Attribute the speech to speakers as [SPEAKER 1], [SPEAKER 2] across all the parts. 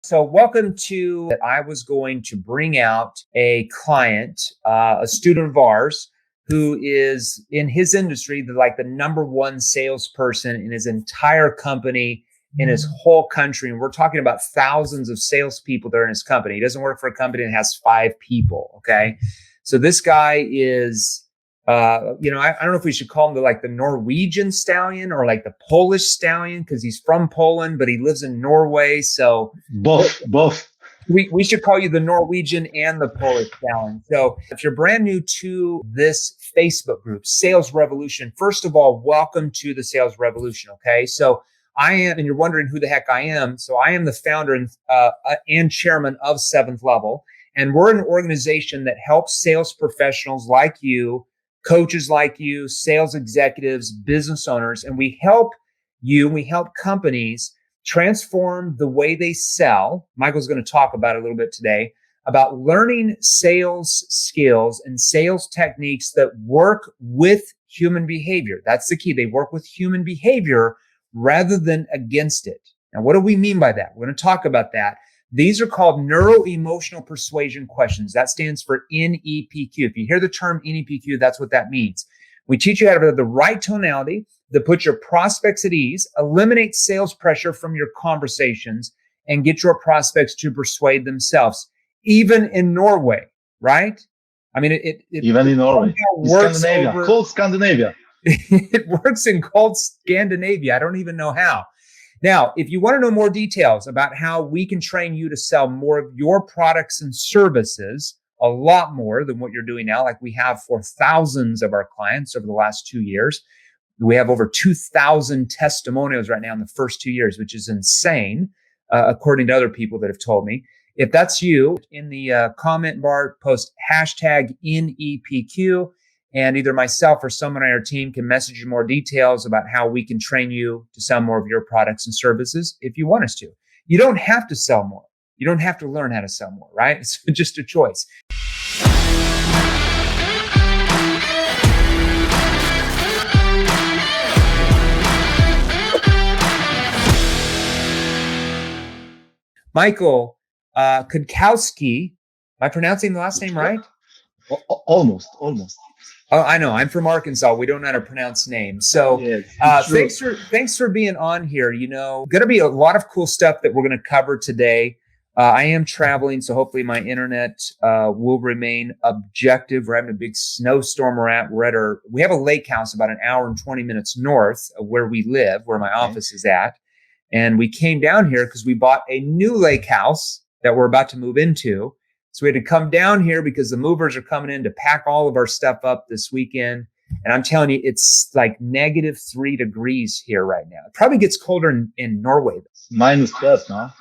[SPEAKER 1] So welcome to, I was going to bring out a client, a student of ours who is in his industry, the number one salesperson in his entire company, in his whole country. And we're talking about thousands of salespeople that are in his company. He doesn't work for a company that has 5 people. Okay. So this guy is, I don't know if we should call him the Norwegian stallion or like the Polish stallion, because he's from Poland, but he lives in Norway. So
[SPEAKER 2] both.
[SPEAKER 1] We should call you the Norwegian and the Polish stallion. So if you're brand new to this Facebook group, Sales Revolution, first of all, welcome to the Sales Revolution. Okay. So I am, and you're wondering who the heck I am. So I am the founder and chairman of Seventh Level. And we're an organization that helps sales professionals like you, coaches like you, sales executives, business owners, and we help companies transform the way they sell. Michael's going to talk about it a little bit today, about learning sales skills and sales techniques that work with human behavior. That's the key. They work with human behavior rather than against it. Now, what do we mean by that? We're going to talk about that. These are called neuro-emotional persuasion questions. That stands for NEPQ. If you hear the term NEPQ, that's what that means. We teach you how to have the right tonality that puts your prospects at ease, eliminate sales pressure from your conversations, and get your prospects to persuade themselves, even in Norway, right? I mean,
[SPEAKER 2] even in Norway, Scandinavia, cold Scandinavia.
[SPEAKER 1] It works in cold Scandinavia. I don't even know how. Now, if you want to know more details about how we can train you to sell more of your products and services, a lot more than what you're doing now, like we have for thousands of our clients over the last 2 years. We have over 2,000 testimonials right now in the first 2 years, which is insane, according to other people that have told me. If that's you, in the comment bar, post hashtag NEPQ. And either myself or someone on our team can message you more details about how we can train you to sell more of your products and services if you want us to. You don't have to sell more. You don't have to learn how to sell more, right? It's just a choice. Michael Kudkowski, am I pronouncing the last name right?
[SPEAKER 2] Almost.
[SPEAKER 1] Oh, I know. I'm from Arkansas. We don't know how to pronounce names. So thanks for being on here. Going to be a lot of cool stuff that we're going to cover today. I am traveling, so hopefully my internet will remain objective. We're having a big snowstorm. We have a lake house about an hour and 20 minutes north of where we live, where my office is at. And we came down here because we bought a new lake house that we're about to move into. So we had to come down here because the movers are coming in to pack all of our stuff up this weekend. And I'm telling you, it's like -3 degrees here right now. It probably gets colder in Norway.
[SPEAKER 2] -12 now.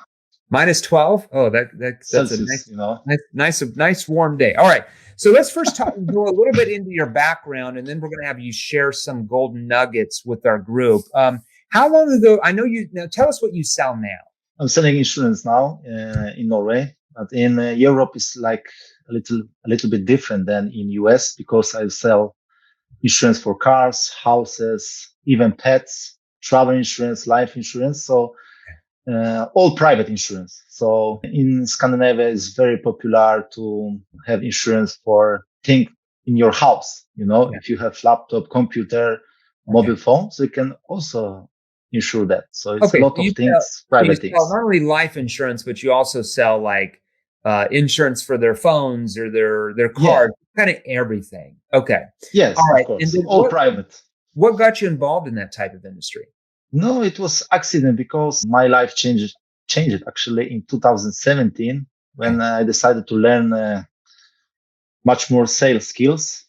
[SPEAKER 1] -12? Oh, that's Celsius, a nice warm day. All right. So let's first go a little bit into your background, and then we're going to have you share some golden nuggets with our group. How long ago? I know now tell us what you sell now.
[SPEAKER 2] I'm selling insurance now in Norway. But in Europe, it's like a little bit different than in US, because I sell insurance for cars, houses, even pets, travel insurance, life insurance. So all private insurance. So in Scandinavia, it's very popular to have insurance for things in your house. If you have laptop, computer, mobile phone, so you can also insure that. So it's a lot of things, private things.
[SPEAKER 1] Not only life insurance, but you also sell like insurance for their phones or their cars, kind of everything. Okay.
[SPEAKER 2] Yes, all right. Of course. And all private.
[SPEAKER 1] What got you involved in that type of industry?
[SPEAKER 2] No, it was accident, because my life changed actually in 2017 when I decided to learn much more sales skills.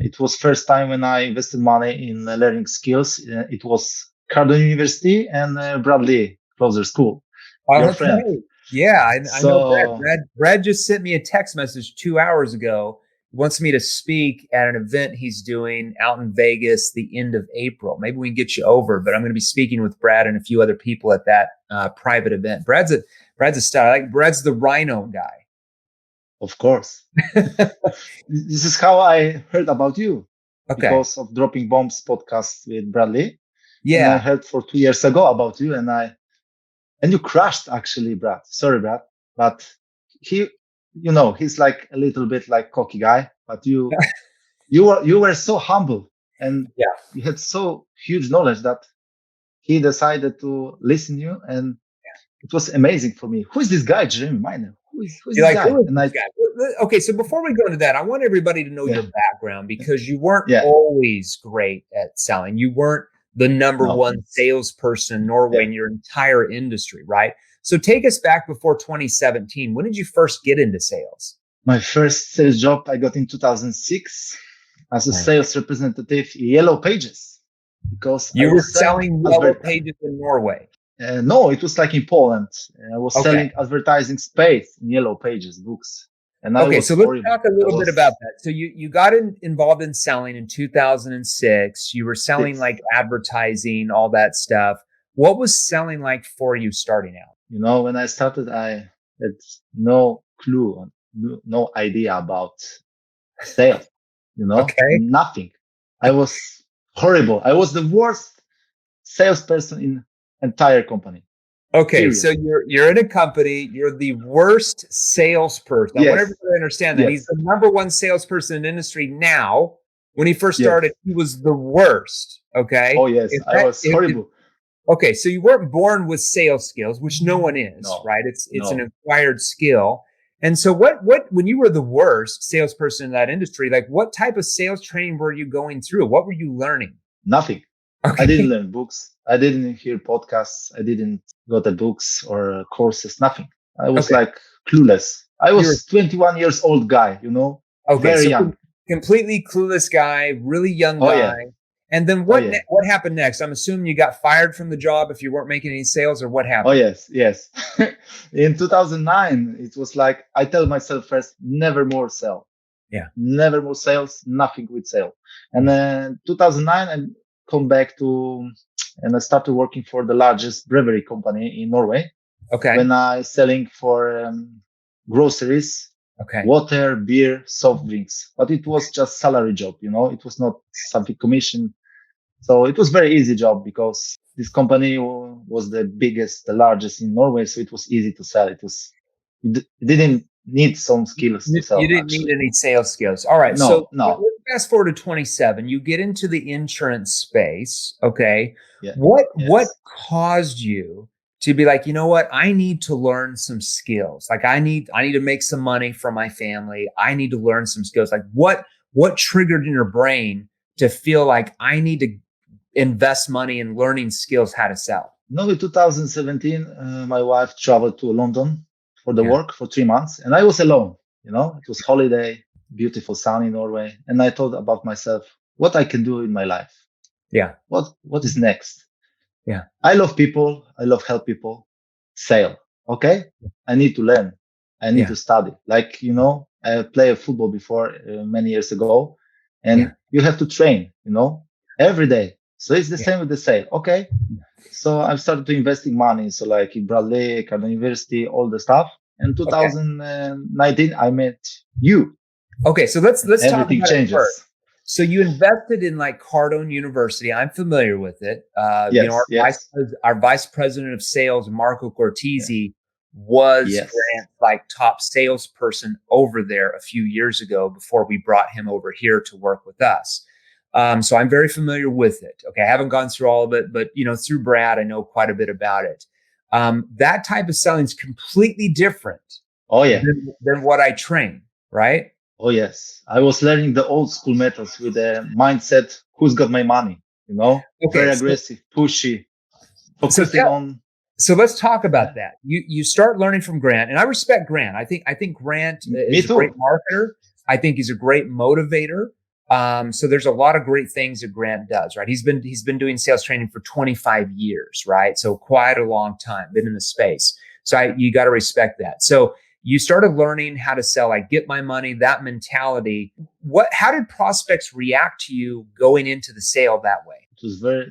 [SPEAKER 2] It was first time when I invested money in learning skills. It was Cardone University and Bradley Closer School. Your friend.
[SPEAKER 1] Right. Yeah, I know Brad. Brad just sent me a text message 2 hours ago. He wants me to speak at an event he's doing out in Vegas the end of April. Maybe we can get you over, but I'm going to be speaking with Brad and a few other people at that private event. Brad's a star. Brad's the rhino guy.
[SPEAKER 2] Of course. This is how I heard about you.
[SPEAKER 1] Okay.
[SPEAKER 2] Because of Dropping Bombs podcast with Bradley.
[SPEAKER 1] Yeah.
[SPEAKER 2] And I heard for 2 years ago about you, and I and you crushed actually, Brad. Sorry, Brad, but he, he's like a little bit like cocky guy, but you were so humble and
[SPEAKER 1] Yeah.
[SPEAKER 2] you had so huge knowledge that he decided to listen to you, and it was amazing for me. Who is this guy, Jeremy Miner? Who is
[SPEAKER 1] You're
[SPEAKER 2] this
[SPEAKER 1] like,
[SPEAKER 2] guy?
[SPEAKER 1] who is
[SPEAKER 2] And
[SPEAKER 1] this guy? Okay, so before we go into that, I want everybody to know
[SPEAKER 2] yeah,
[SPEAKER 1] your background because you weren't
[SPEAKER 2] yeah,
[SPEAKER 1] always great at selling. You weren't the number
[SPEAKER 2] no,
[SPEAKER 1] one salesperson in Norway
[SPEAKER 2] yeah.
[SPEAKER 1] in your entire industry, right? So take us back before 2017. When did you first get into sales?
[SPEAKER 2] My first sales job I got in 2006 as a
[SPEAKER 1] Right.
[SPEAKER 2] sales representative in Yellow Pages because I
[SPEAKER 1] You were
[SPEAKER 2] was selling
[SPEAKER 1] selling yellow pages in Norway.
[SPEAKER 2] No, it was like in Poland. I was
[SPEAKER 1] Okay.
[SPEAKER 2] selling advertising space in Yellow Pages books, and I
[SPEAKER 1] Okay,
[SPEAKER 2] was
[SPEAKER 1] so let's
[SPEAKER 2] horrible.
[SPEAKER 1] talk a little bit about that. So you got involved in selling in 2006. You were selling like advertising, all that stuff. What was selling like for you starting out?
[SPEAKER 2] When I started, I had no clue, no idea about sales.
[SPEAKER 1] Okay.
[SPEAKER 2] Nothing. I was horrible. I was the worst salesperson in entire company.
[SPEAKER 1] Okay,
[SPEAKER 2] Period.
[SPEAKER 1] so you're in a company, you're the worst salesperson. I want everybody to understand that
[SPEAKER 2] Yes.
[SPEAKER 1] he's the number one salesperson in the industry now. When he first started, he was the worst. Okay.
[SPEAKER 2] Oh yes, I was horrible.
[SPEAKER 1] Okay, so you weren't born with sales skills, which no one is,
[SPEAKER 2] No,
[SPEAKER 1] right? It's an
[SPEAKER 2] no.
[SPEAKER 1] acquired skill. And so what when you were the worst salesperson in that industry, like what type of sales training were you going through? What were you learning?
[SPEAKER 2] Nothing.
[SPEAKER 1] Okay.
[SPEAKER 2] I didn't learn books. I didn't hear podcasts. I didn't go to books or courses. Nothing. I was like clueless. I was 21 years old guy,
[SPEAKER 1] Okay,
[SPEAKER 2] very
[SPEAKER 1] so
[SPEAKER 2] young.
[SPEAKER 1] Completely clueless guy, really young
[SPEAKER 2] Oh,
[SPEAKER 1] guy.
[SPEAKER 2] yeah.
[SPEAKER 1] And then what happened next? I'm assuming you got fired from the job if you weren't making any sales, or what happened?
[SPEAKER 2] Oh, yes. In 2009, it was like, I tell myself first, never more sell.
[SPEAKER 1] Yeah.
[SPEAKER 2] Never more sales, nothing with sale. And then 2009, I come back and I started working for the largest brewery company in Norway.
[SPEAKER 1] Okay.
[SPEAKER 2] When I selling for groceries, water, beer, soft drinks, but it was just salary job, it was not something commission. So it was very easy job because this company was the biggest, the largest in Norway. So it was easy to sell. It didn't need some skills to sell.
[SPEAKER 1] You didn't need any sales skills. All right.
[SPEAKER 2] No.
[SPEAKER 1] Let's fast forward to 27. You get into the insurance space. Okay.
[SPEAKER 2] Yeah.
[SPEAKER 1] What caused you to be like, you know what? I need to learn some skills. Like I need to make some money for my family. I need to learn some skills. Like what triggered in your brain to feel like I need to invest money in learning skills how to sell?
[SPEAKER 2] No, in 2017, my wife traveled to London for the work for 3 months, and I was alone. It was holiday, beautiful sun in Norway, and I thought about myself, what I can do in my life.
[SPEAKER 1] Yeah.
[SPEAKER 2] What is next?
[SPEAKER 1] Yeah.
[SPEAKER 2] I love people. I love help people. Sale. Okay. I need to learn. I need to study. Like, I played football before many years ago, and you have to train, every day. So it's the same with the sale. Okay. So I've started to investing money. So like in Bradley, Cardiff University, all the stuff. In 2019, I met you.
[SPEAKER 1] Okay. So let's talk about
[SPEAKER 2] changes.
[SPEAKER 1] It first. So you invested in like Cardone University. I'm familiar with it. Our vice president of sales, Marco Cortese, was Grant's like top salesperson over there a few years ago before we brought him over here to work with us. So I'm very familiar with it. Okay. I haven't gone through all of it, but through Brad, I know quite a bit about it. That type of selling is completely different. Than what I train, right?
[SPEAKER 2] Oh, yes. I was learning the old school methods with the mindset, who's got my money, very aggressive, pushy, focusing on.
[SPEAKER 1] So let's talk about that. You start learning from Grant, and I respect Grant. I think Grant is a great marketer. I think he's a great motivator. So there's a lot of great things that Grant does, right? He's been doing sales training for 25 years, right? So quite a long time, been in the space. So you got to respect that. So you started learning how to sell, like get my money, that mentality. How did prospects react to you going into the sale that way?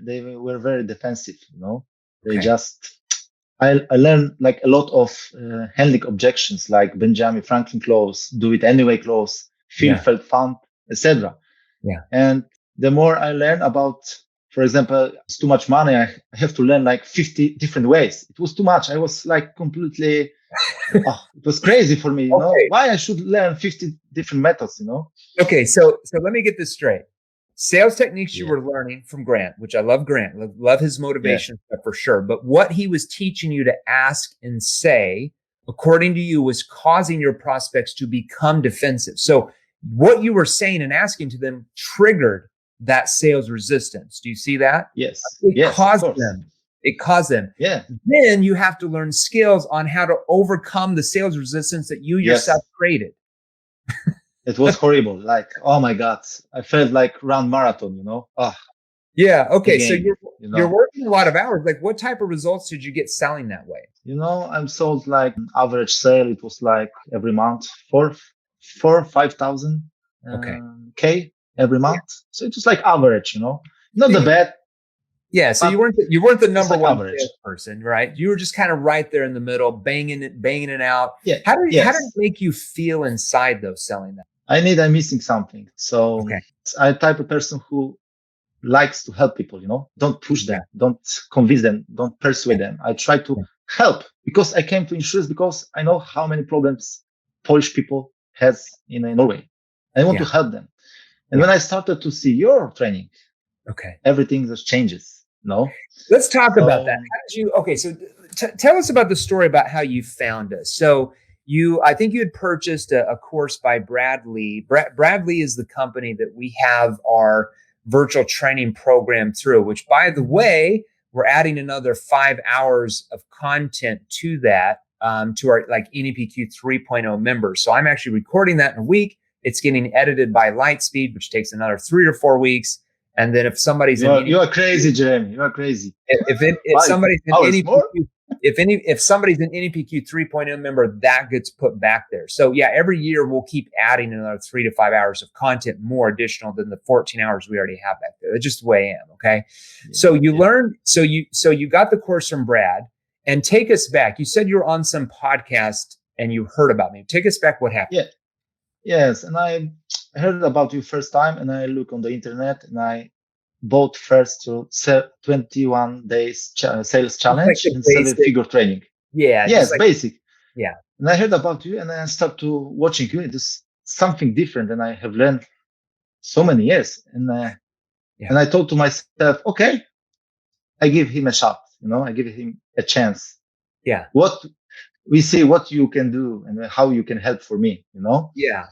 [SPEAKER 2] They were very defensive, They I learned like a lot of handling objections, like Benjamin Franklin clause, do it anyway clause, feel felt fun, etc.
[SPEAKER 1] Yeah.
[SPEAKER 2] And the more I learn about for example, it's too much money. I have to learn like 50 different ways. It was too much. I was like completely, it was crazy for me,
[SPEAKER 1] Okay.
[SPEAKER 2] why I should learn 50 different methods,
[SPEAKER 1] Okay. So let me get this straight. Sales techniques you
[SPEAKER 2] Yeah.
[SPEAKER 1] were learning from Grant, which I love Grant, love his motivation stuff for sure. But what he was teaching you to ask and say, according to you, was causing your prospects to become defensive. So what you were saying and asking to them triggered that sales resistance. Do you see that?
[SPEAKER 2] Yes.
[SPEAKER 1] It
[SPEAKER 2] Yes, of
[SPEAKER 1] caused
[SPEAKER 2] course.
[SPEAKER 1] them. It caused them.
[SPEAKER 2] Yeah.
[SPEAKER 1] Then you have to learn skills on how to overcome the sales resistance that you yourself created.
[SPEAKER 2] It was horrible. Like, oh my God, I felt like run marathon,
[SPEAKER 1] Yeah. Okay. So
[SPEAKER 2] again,
[SPEAKER 1] you're working a lot of hours. Like, what type of results did you get selling that way?
[SPEAKER 2] I'm sold like average sale. It was like every month, 5,000
[SPEAKER 1] Okay.
[SPEAKER 2] K every month. So it was like average, not the bad.
[SPEAKER 1] Yeah. So you weren't the number one
[SPEAKER 2] average
[SPEAKER 1] salesperson, right? You were just kind of right there in the middle, banging it out.
[SPEAKER 2] Yeah.
[SPEAKER 1] How did it make you feel inside though, selling that?
[SPEAKER 2] I'm missing something. So I'm type of person who likes to help people, don't push them, don't convince them, don't persuade them. I try to help because I came to insurance because I know how many problems Polish people has in Norway. I want to help them. And when I started to see your training, everything just changes.
[SPEAKER 1] Let's talk about that. How did you? Okay, so tell us about the story about how you found us. So I think you had purchased a course by Bradley. Bradley is the company that we have our virtual training program through, which, by the way, we're adding another 5 hours of content to that, to our like NEPQ 3.0 members. So I'm actually recording that in a week. It's getting edited by Lightspeed, which takes another 3 or 4 weeks. And then if somebody's
[SPEAKER 2] you are crazy, Jeremy. You are crazy.
[SPEAKER 1] If somebody's in NEPQ, if somebody's an NEPQ 3.0 member, that gets put back there. So yeah, every year we'll keep adding another 3 to 5 hours of content, more additional than the 14 hours we already have back there. That's just the way I am. Okay. So you learned, so you got the course from Brad, and take us back. You said you were on some podcast and you heard about me. Take us back. What happened?
[SPEAKER 2] Yeah. Yes. And I heard about you first time, and I look on the internet, and I bought first to 21 days sales challenge and 7-figure training.
[SPEAKER 1] Yeah.
[SPEAKER 2] Yes, basic.
[SPEAKER 1] Yeah.
[SPEAKER 2] And I heard about you, and I started to watching you. It is something different, and I have learned so many years. And and I thought to myself, okay, I give him a shot. I give him a chance.
[SPEAKER 1] Yeah.
[SPEAKER 2] We see what you can do and how you can help for me.
[SPEAKER 1] Yeah.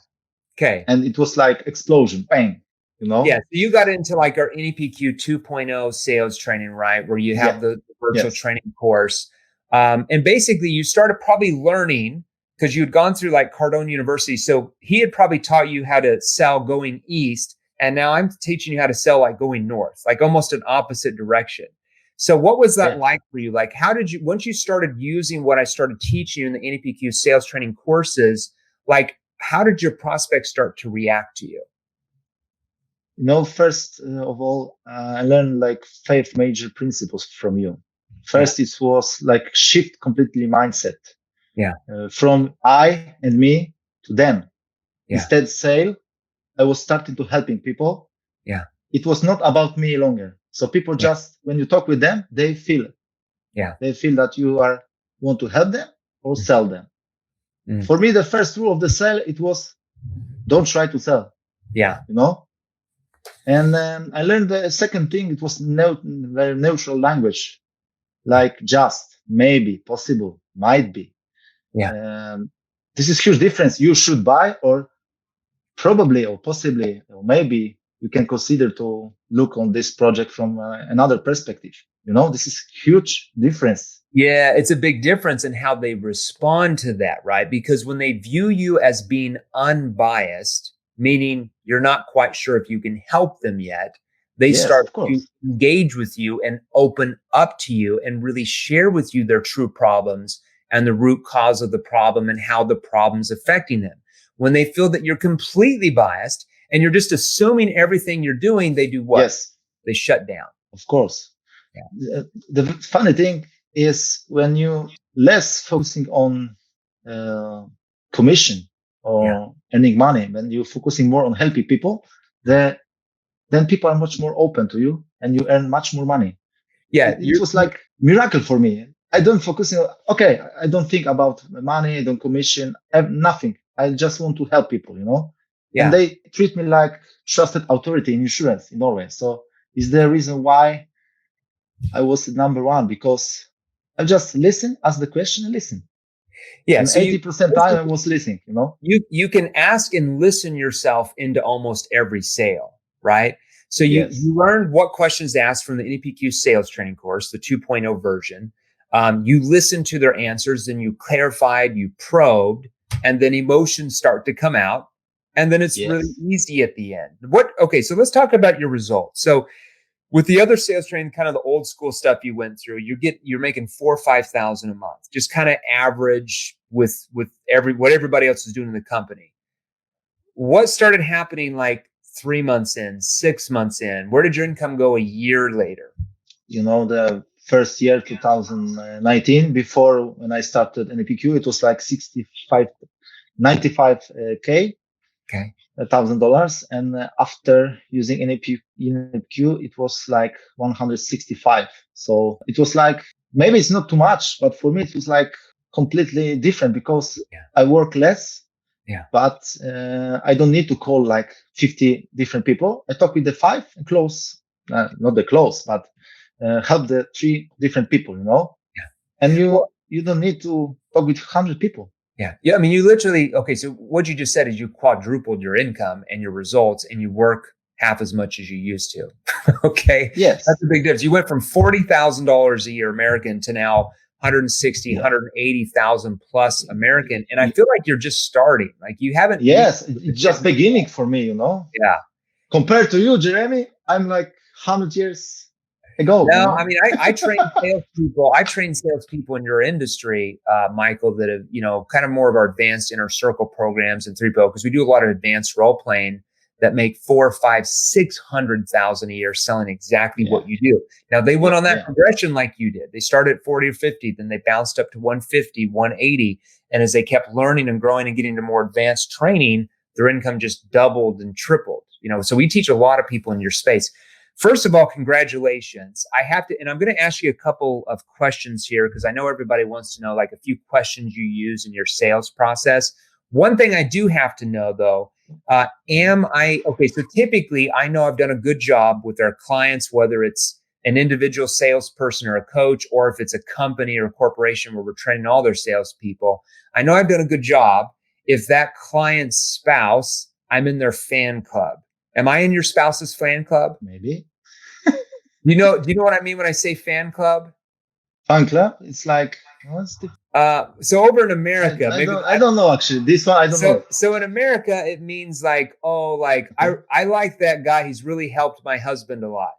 [SPEAKER 1] Okay.
[SPEAKER 2] And it was like explosion, bang.
[SPEAKER 1] Yeah. So you got into like our NEPQ 2.0 sales training, right? Where you have the virtual training course. And basically you started probably learning because you had gone through like Cardone University. So he had probably taught you how to sell going east. And now I'm teaching you how to sell like going north, like almost an opposite direction. So what was that like for you? Like, how did you, once you started using what I started teaching you in the NEPQ sales training courses, like how did your prospects start to react to you?
[SPEAKER 2] First of all, I learned like 5 major principles from you. First, it was like shift completely mindset.
[SPEAKER 1] Yeah.
[SPEAKER 2] From I and me to them. Yeah. Instead, sale, I was starting to helping people.
[SPEAKER 1] Yeah.
[SPEAKER 2] It was not about me longer. So people just, when you talk with them, they feel it.
[SPEAKER 1] Yeah.
[SPEAKER 2] They feel that you want to help them or sell them. For me, the first rule of the sale, it was don't try to sell.
[SPEAKER 1] Yeah.
[SPEAKER 2] And I learned the second thing. It was very neutral language, like just, maybe, possible, might be.
[SPEAKER 1] Yeah.
[SPEAKER 2] This is huge difference. You should buy, or probably, or possibly, or maybe you can consider to look on this project from another perspective. This is huge difference.
[SPEAKER 1] Yeah, it's a big difference in how they respond to that, right? Because when they view you as being unbiased, meaning you're not quite sure if you can help them yet, they start to engage with you and open up to you and really share with you their true problems and the root cause of the problem and how the problem's affecting them. When they feel that you're completely biased and you're just assuming everything you're doing, they do what?
[SPEAKER 2] Yes.
[SPEAKER 1] They shut down.
[SPEAKER 2] Of course. Yeah. The funny thing is when you less focusing on commission or earning money, when you're focusing more on helping people, the then people are much more open to you and you earn much more money.
[SPEAKER 1] Yeah.
[SPEAKER 2] It was like miracle for me. I don't focus on, okay, I don't think about money, I don't commission, I have nothing. I just want to help people,
[SPEAKER 1] Yeah.
[SPEAKER 2] And they treat me like trusted authority in insurance in Norway. So is the reason why I was number one, because I just listen, ask the question and listen.
[SPEAKER 1] Yeah.
[SPEAKER 2] And
[SPEAKER 1] So
[SPEAKER 2] 80% time I was listening,
[SPEAKER 1] You can ask and listen yourself into almost every sale, right? So you learned what questions to ask from the NEPQ sales training course, the 2.0 version. You listened to their answers, then you clarified, you probed, and then emotions start to come out. And then it's really easy at the end. Okay, so let's talk about your results. So with the other sales training, kind of the old school stuff you went through, you're making 4,000 or 5,000 a month, just kind of average with what everybody else is doing in the company. What started happening like 3 months in, 6 months in? Where did your income go a year later?
[SPEAKER 2] The first year, 2019, before when I started NEPQ, it was like 95K.
[SPEAKER 1] Okay.
[SPEAKER 2] $1,000, and after using NEPQ, it was like 165. So it was like, maybe it's not too much, but for me it was like completely different because I work less. But I don't need to call like 50 different people. I talk with the 5 and close, not the close, but help the 3 different people, And you don't need to talk with 100 people.
[SPEAKER 1] Yeah. I mean, you literally, okay. So what you just said is you quadrupled your income and your results, and you work half as much as you used to. Okay.
[SPEAKER 2] Yes.
[SPEAKER 1] That's a big difference. You went from $40,000 a year American to now 160, 180,000 plus American. And I feel like you're just starting. Like you haven't.
[SPEAKER 2] Yes. It's just beginning for me,
[SPEAKER 1] Yeah.
[SPEAKER 2] Compared to you, Jeremy, I'm like 100 years ago.
[SPEAKER 1] No, I mean, I train salespeople. I train salespeople in your industry, Michael, that have, kind of more of our advanced inner circle programs and 3.0, because we do a lot of advanced role playing that make 4, 5, 600,000 a year selling exactly what you do. Now they went on that progression like you did. They started at 40 or 50, then they bounced up to 150, 180. And as they kept learning and growing and getting to more advanced training, their income just doubled and tripled. So we teach a lot of people in your space. First of all, congratulations. And I'm going to ask you a couple of questions here because I know everybody wants to know like a few questions you use in your sales process. One thing I do have to know though, so typically I know I've done a good job with our clients, whether it's an individual salesperson or a coach, or if it's a company or a corporation where we're training all their salespeople. I know I've done a good job if that client's spouse, I'm in their fan club. Am I in your spouse's fan club?
[SPEAKER 2] Maybe.
[SPEAKER 1] Do you know what I mean when I say fan club?
[SPEAKER 2] Fan club? It's like,
[SPEAKER 1] so over in America,
[SPEAKER 2] I don't know actually. This one I don't know.
[SPEAKER 1] So in America, it means like, I like that guy. He's really helped my husband a lot.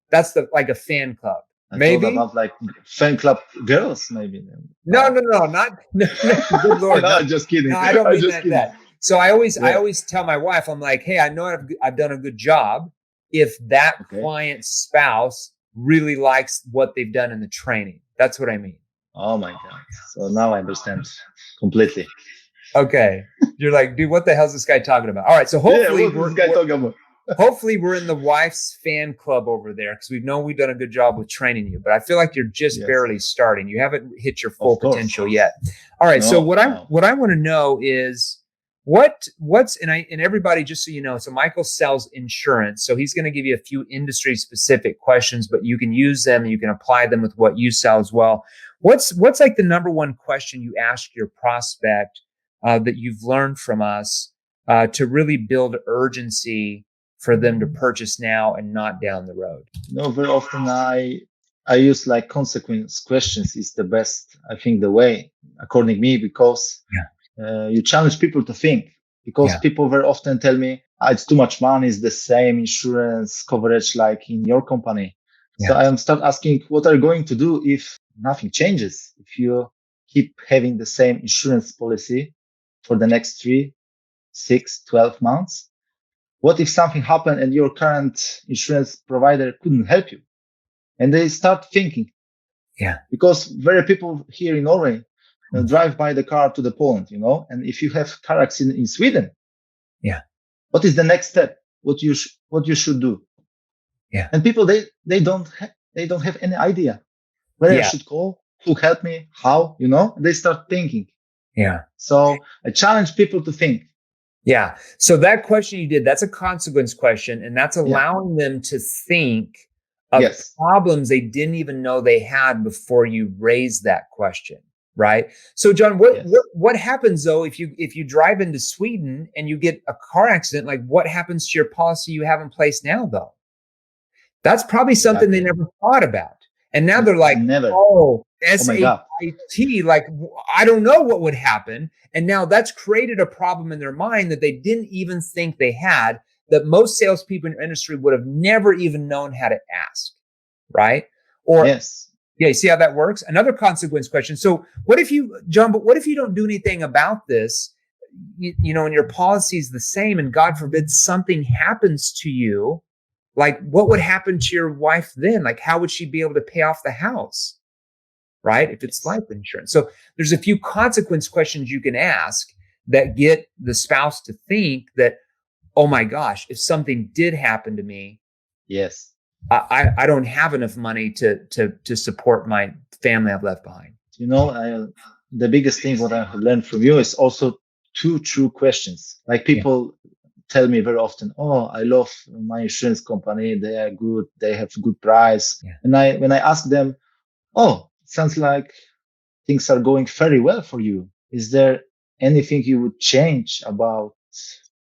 [SPEAKER 1] That's like a fan club. Maybe
[SPEAKER 2] about like fan club girls, maybe.
[SPEAKER 1] No, not good Lord.
[SPEAKER 2] No, just kidding.
[SPEAKER 1] No, I don't mean that. So I always tell my wife, I'm like, hey, I know I've done a good job if that client's spouse really likes what they've done in the training. That's what I mean.
[SPEAKER 2] Oh my God. So now I understand completely.
[SPEAKER 1] Okay. You're like, dude, what the hell is this guy talking about? All right. So hopefully hopefully we're in the wife's fan club over there because we've done a good job with training you, but I feel like you're just barely starting. You haven't hit your full potential yet. All right. So what I want to know is and everybody, just so you know, so Michael sells insurance. So he's going to give you a few industry specific questions, but you can use them and you can apply them with what you sell as well. What's like the number one question you ask your prospect that you've learned from us to really build urgency for them to purchase now and not down the road?
[SPEAKER 2] Very often I use like consequence questions is the best, I think, the way, according to me, because you challenge people to think, because people very often tell me it's too much money, it's the same insurance coverage like in your company. So I am start asking, what are you going to do if nothing changes? If you keep having the same insurance policy for the next 3, 6, 12 months? What if something happened and your current insurance provider couldn't help you? And they start thinking. Because very people here in Norway drive by the car to the Poland, and if you have car accident in Sweden, what is the next step? What you should do?
[SPEAKER 1] Yeah.
[SPEAKER 2] And people, they don't have any idea where I
[SPEAKER 1] Yeah.
[SPEAKER 2] should call, who help me, how, you know, they start thinking.
[SPEAKER 1] Yeah.
[SPEAKER 2] So I challenge people to think.
[SPEAKER 1] Yeah. So that question you did, that's a consequence question, and that's
[SPEAKER 2] Yeah.
[SPEAKER 1] allowing them to think of
[SPEAKER 2] Yes.
[SPEAKER 1] problems they didn't even know they had before you raised that question, right? So John, what
[SPEAKER 2] Yes.
[SPEAKER 1] what happens though if you drive into Sweden and you get a car accident, like what happens to your policy you have in place now though? That's probably something they
[SPEAKER 2] Exactly.
[SPEAKER 1] never thought about. And now they're like,
[SPEAKER 2] Never.
[SPEAKER 1] oh,
[SPEAKER 2] Oh my God.
[SPEAKER 1] SAIT, like, I don't know what would happen. And now that's created a problem in their mind that they didn't even think they had, that most salespeople in your industry would have never even known how to ask, right? Or,
[SPEAKER 2] Yes.
[SPEAKER 1] yeah, you see how that works? Another consequence question. So what if you, John, but what if you don't do anything about this? You know, and your policy is the same, and God forbid something happens to you, like what would happen to your wife then? Like how would she be able to pay off the house, right? If it's
[SPEAKER 2] Yes.
[SPEAKER 1] life insurance. So there's a few consequence questions you can ask that get the spouse to think that, oh my gosh, if something did happen to me,
[SPEAKER 2] Yes.
[SPEAKER 1] I don't have enough money to support my family I've left behind.
[SPEAKER 2] You know, the biggest thing what I have learned from you is also two true questions. Like
[SPEAKER 1] Yeah.
[SPEAKER 2] people tell me very often, "Oh, I love my insurance company. They are good. They have good price."
[SPEAKER 1] Yeah.
[SPEAKER 2] And when I ask them, "Oh, it sounds like things are going very well for you. Is there anything you would change about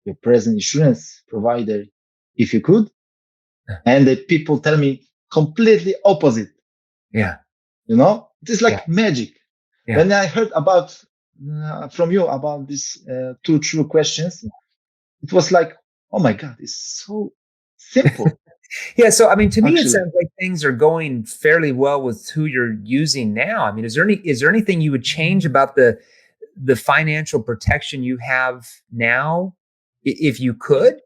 [SPEAKER 2] your present insurance provider if you could?" And the people tell me completely opposite.
[SPEAKER 1] Yeah.
[SPEAKER 2] You know, it is like
[SPEAKER 1] Yeah.
[SPEAKER 2] magic.
[SPEAKER 1] Yeah.
[SPEAKER 2] When I heard about from you about these two true questions, it was like, oh my God, it's so simple.
[SPEAKER 1] Yeah. So, I mean, to me, it
[SPEAKER 2] Actually,
[SPEAKER 1] sounds like things are going fairly well with who you're using now. I mean, is there anything you would change about the financial protection you have now, if you could?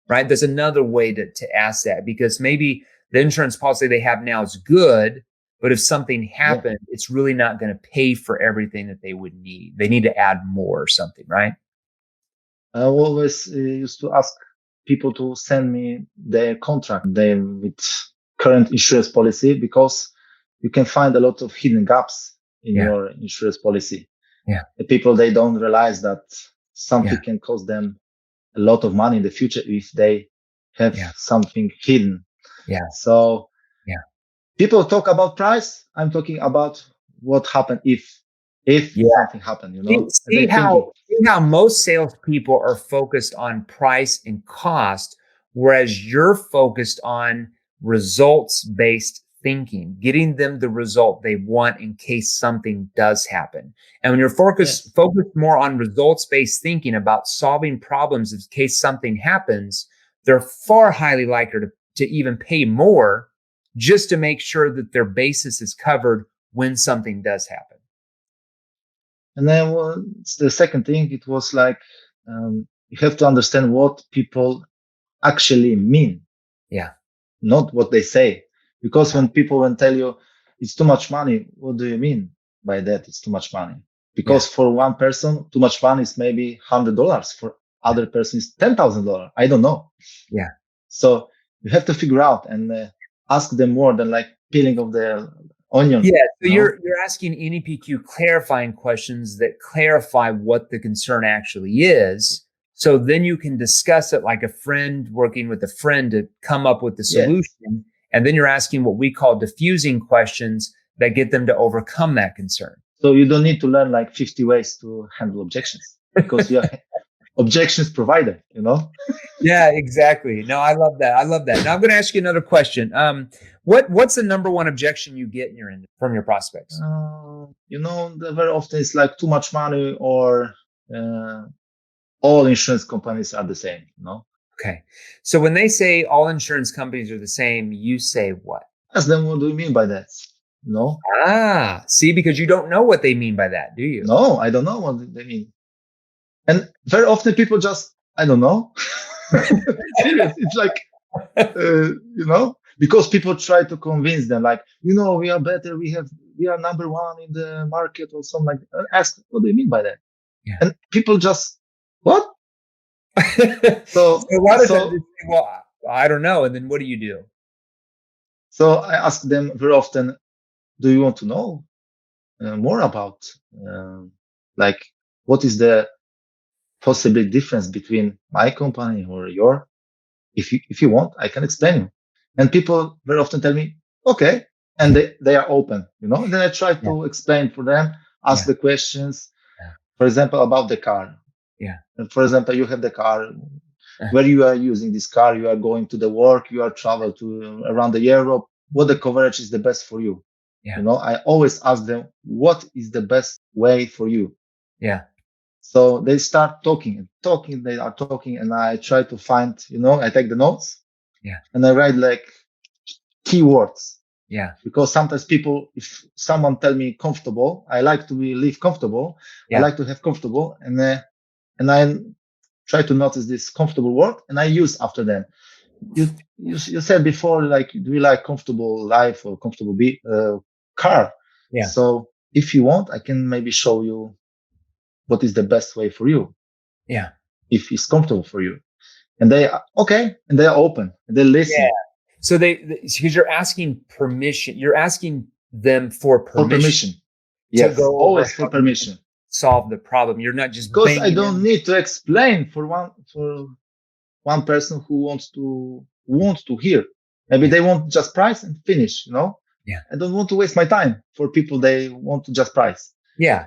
[SPEAKER 1] Right? There's another way to ask that, because maybe the insurance policy they have now is good, but if something
[SPEAKER 2] yeah.
[SPEAKER 1] happened, it's really not going to pay for everything that they would need. They need to add more or something, right?
[SPEAKER 2] I always used to ask people to send me their contract, their with current insurance policy, because you can find a lot of hidden gaps in
[SPEAKER 1] Yeah.
[SPEAKER 2] your insurance policy.
[SPEAKER 1] Yeah.
[SPEAKER 2] The people, they don't realize that something
[SPEAKER 1] Yeah.
[SPEAKER 2] can cost them a lot of money in the future if they have
[SPEAKER 1] Yeah.
[SPEAKER 2] something hidden.
[SPEAKER 1] Yeah.
[SPEAKER 2] So
[SPEAKER 1] Yeah.
[SPEAKER 2] people talk about price. I'm talking about what happened if
[SPEAKER 1] Yeah.
[SPEAKER 2] something happened, you know, and
[SPEAKER 1] See
[SPEAKER 2] they thinking,
[SPEAKER 1] how most salespeople are focused on price and cost, whereas you're focused on results based thinking, getting them the result they want in case something does happen. And when you're
[SPEAKER 2] yes,
[SPEAKER 1] focused more on results based thinking about solving problems in case something happens, they're far highly likely to even pay more just to make sure that their basis is covered when something does happen.
[SPEAKER 2] and then the second thing, it was like, you have to understand what people actually mean,
[SPEAKER 1] Yeah.
[SPEAKER 2] not what they say. Because when people will tell you it's too much money, what do you mean by that? It's too much money.
[SPEAKER 1] Yeah.
[SPEAKER 2] Because for one person, too much money is maybe $100. For other person is $10,000. I don't know.
[SPEAKER 1] Yeah.
[SPEAKER 2] So you have to figure out and ask them more than like peeling of the onion.
[SPEAKER 1] Yeah. So
[SPEAKER 2] You know?
[SPEAKER 1] you're asking NEPQ clarifying questions that clarify what the concern actually is. So then you can discuss it like a friend working with a friend to come up with the
[SPEAKER 2] Yes.
[SPEAKER 1] solution. And then you're asking what we call diffusing questions that get them to overcome that concern.
[SPEAKER 2] So you don't need to learn like 50 ways to handle objections because you are objections provider, you know?
[SPEAKER 1] Yeah, exactly. No, I love that. I love that. Now I'm going to ask you another question. What's the number one objection you get in your end from your prospects?
[SPEAKER 2] You know, very often it's like too much money or uh, all insurance companies are the same, you know?
[SPEAKER 1] Okay. So when they say all insurance companies are the same, you say what?
[SPEAKER 2] Ask them, what do you mean by that? No,
[SPEAKER 1] Ah, see, because you don't know what they mean by that, do you?
[SPEAKER 2] no, I don't know what they mean. And very often people just, I don't know. Serious. It's like, you know, because people try to convince them, like, you know, we are better. We are number one in the market or something like that. Ask, what do you mean by that?
[SPEAKER 1] Yeah.
[SPEAKER 2] And people just, what?
[SPEAKER 1] So
[SPEAKER 2] So,
[SPEAKER 1] a lot of times
[SPEAKER 2] so
[SPEAKER 1] they say, well, I don't know. And then what do you do?
[SPEAKER 2] So I ask them very often, do you want to know more about like what is the possible difference between my company or your? If you want, I can explain you. And people very often tell me, okay, and they are open, And then I try
[SPEAKER 1] Yeah.
[SPEAKER 2] to explain for them, ask the questions.
[SPEAKER 1] Yeah.
[SPEAKER 2] For example, about the car.
[SPEAKER 1] Yeah.
[SPEAKER 2] And for example, you have the car.
[SPEAKER 1] Uh,
[SPEAKER 2] Where you are using this car, you are going to the work, you are travel to around the Europe. What the coverage is the best for you?
[SPEAKER 1] Yeah.
[SPEAKER 2] I always ask them, what is the best way for you?
[SPEAKER 1] Yeah.
[SPEAKER 2] So they start talking and talking. They are talking, and I try to find, I take the notes.
[SPEAKER 1] Yeah.
[SPEAKER 2] And I write like keywords.
[SPEAKER 1] Yeah.
[SPEAKER 2] Because sometimes people, if someone tell me comfortable, I like to live comfortable.
[SPEAKER 1] Yeah.
[SPEAKER 2] I like to have comfortable, and I try to notice this comfortable word, and I use after them. You said before, like, do you like comfortable life or comfortable car?
[SPEAKER 1] Yeah.
[SPEAKER 2] So if you want, I can maybe show you what is the best way for you.
[SPEAKER 1] Yeah.
[SPEAKER 2] If it's comfortable for you. And they are okay, and they are open, and they listen.
[SPEAKER 1] Yeah. So because you're asking permission, you're asking them for permission.
[SPEAKER 2] Yes, always for permission.
[SPEAKER 1] Solve the problem. You're not just
[SPEAKER 2] because I don't need to explain for one person who wants to hear. Maybe they want just price and finish.
[SPEAKER 1] Yeah.
[SPEAKER 2] I don't want to waste my time for people. They want to just price.
[SPEAKER 1] Yeah.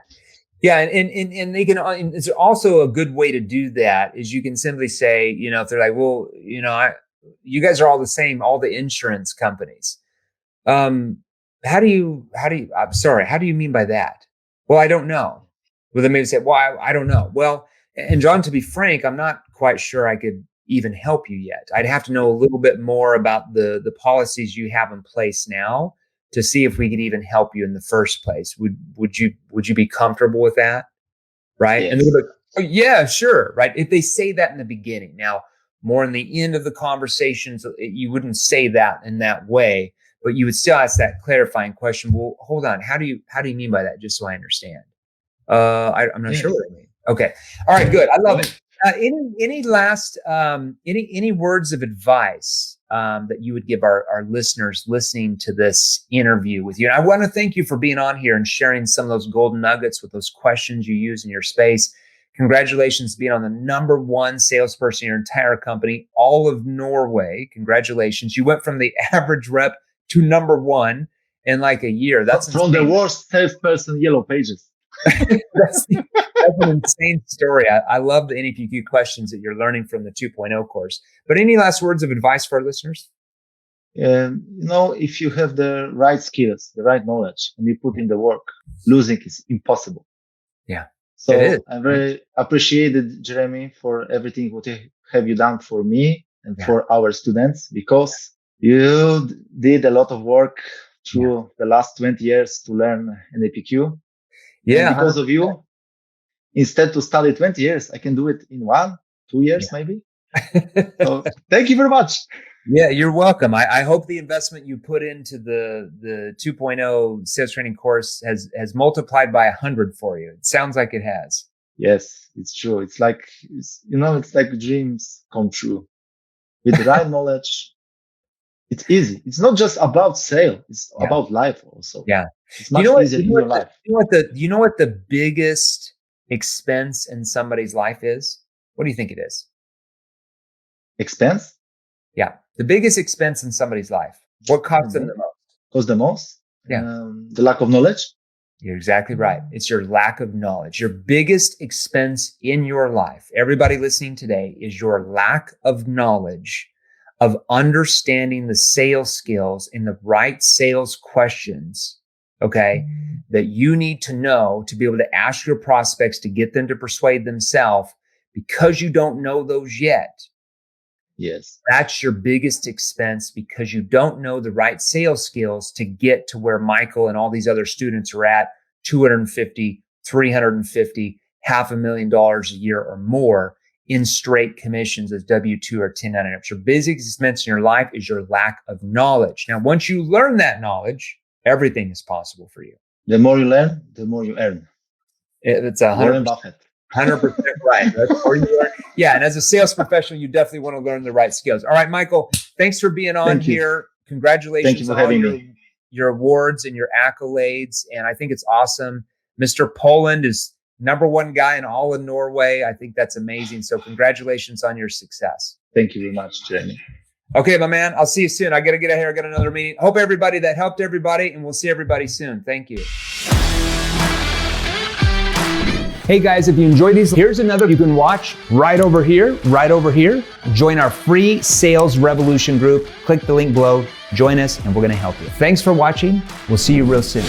[SPEAKER 1] Yeah, and they can. It's also a good way to do that is you can simply say, if they're like, well, you guys are all the same, all the insurance companies. How do you? I'm sorry. How do you mean by that? Well, I don't know. Well, they maybe say, well, I don't know. Well, and John, to be frank, I'm not quite sure I could even help you yet. I'd have to know a little bit more about the policies you have in place now to see if we could even help you in the first place. Would you be comfortable with that? Right.
[SPEAKER 2] Yes.
[SPEAKER 1] And they're like, oh, yeah, sure. Right. If they say that in the beginning, now more in the end of the conversations, you wouldn't say that in that way, but you would still ask that clarifying question. Well, hold on. How do you mean by that? Just so I understand. I'm not sure what I mean. Okay. All right. Good. I love it. Any last any words of advice that you would give our listeners listening to this interview with you? And I want to thank you for being on here and sharing some of those golden nuggets with those questions you use in your space. Congratulations being on the #1 salesperson in your entire company, all of Norway. Congratulations. You went from the average rep to #1 in like a year. That's
[SPEAKER 2] from the worst salesperson Yellow Pages.
[SPEAKER 1] That's an insane story. I love the NEPQ questions that you're learning from the 2.0 course. But any last words of advice for our listeners?
[SPEAKER 2] If you have the right skills, the right knowledge, and you put in the work, losing is impossible.
[SPEAKER 1] Yeah.
[SPEAKER 2] So I'm very appreciated, Jeremy, for everything what have you done for me and for our students, because you did a lot of work through the last 20 years to learn NEPQ. Yeah. And because 100%. Of you, instead to study 20 years, I can do it in 1-2 years, maybe. So thank you very much.
[SPEAKER 1] Yeah, you're welcome. I hope the investment you put into the 2.0 sales training course has multiplied by 100 for you. It sounds like it has.
[SPEAKER 2] Yes, it's true. It's like, it's like dreams come true. With the right knowledge, it's easy. It's not just about sale. It's about life also.
[SPEAKER 1] Yeah.
[SPEAKER 2] It's much easier in your life.
[SPEAKER 1] You know what the biggest expense in somebody's life is? What do you think it is?
[SPEAKER 2] Expense?
[SPEAKER 1] Yeah. The biggest expense in somebody's life. What costs them the most?
[SPEAKER 2] Costs the most?
[SPEAKER 1] Yeah.
[SPEAKER 2] The lack of knowledge?
[SPEAKER 1] You're exactly right. It's your lack of knowledge. Your biggest expense in your life, everybody listening today, is your lack of knowledge of understanding the sales skills and the right sales questions, okay, that you need to know to be able to ask your prospects to get them to persuade themselves because you don't know those yet.
[SPEAKER 2] Yes.
[SPEAKER 1] That's your biggest expense because you don't know the right sales skills to get to where Michael and all these other students are at, 250, 350, $500,000 a year or more in straight commissions as W-2 or 1099. Your biggest expense in your life is your lack of knowledge. Now, once you learn that knowledge, everything is possible for you.
[SPEAKER 2] The more you learn, the more you earn.
[SPEAKER 1] It's 100%. 100% right. That's where you are. Yeah. And as a sales professional, you definitely want to learn the right skills. All right, Michael, thanks for being on here. congratulations
[SPEAKER 2] Thank you for
[SPEAKER 1] on all
[SPEAKER 2] having me.
[SPEAKER 1] your awards and your accolades. And I think it's awesome. Mr. Poland is #1 guy in all of Norway. I think that's amazing. So congratulations on your success.
[SPEAKER 2] Thank you very much, Jeremy.
[SPEAKER 1] Okay, my man. I'll see you soon. I got to get out here. I got another meeting. Hope everybody that helped everybody, and we'll see everybody soon. Thank you. Hey guys, if you enjoyed these, here's another you can watch right over here, Join our free Sales Revolution group. Click the link below, join us, and we're going to help you. Thanks for watching. We'll see you real soon.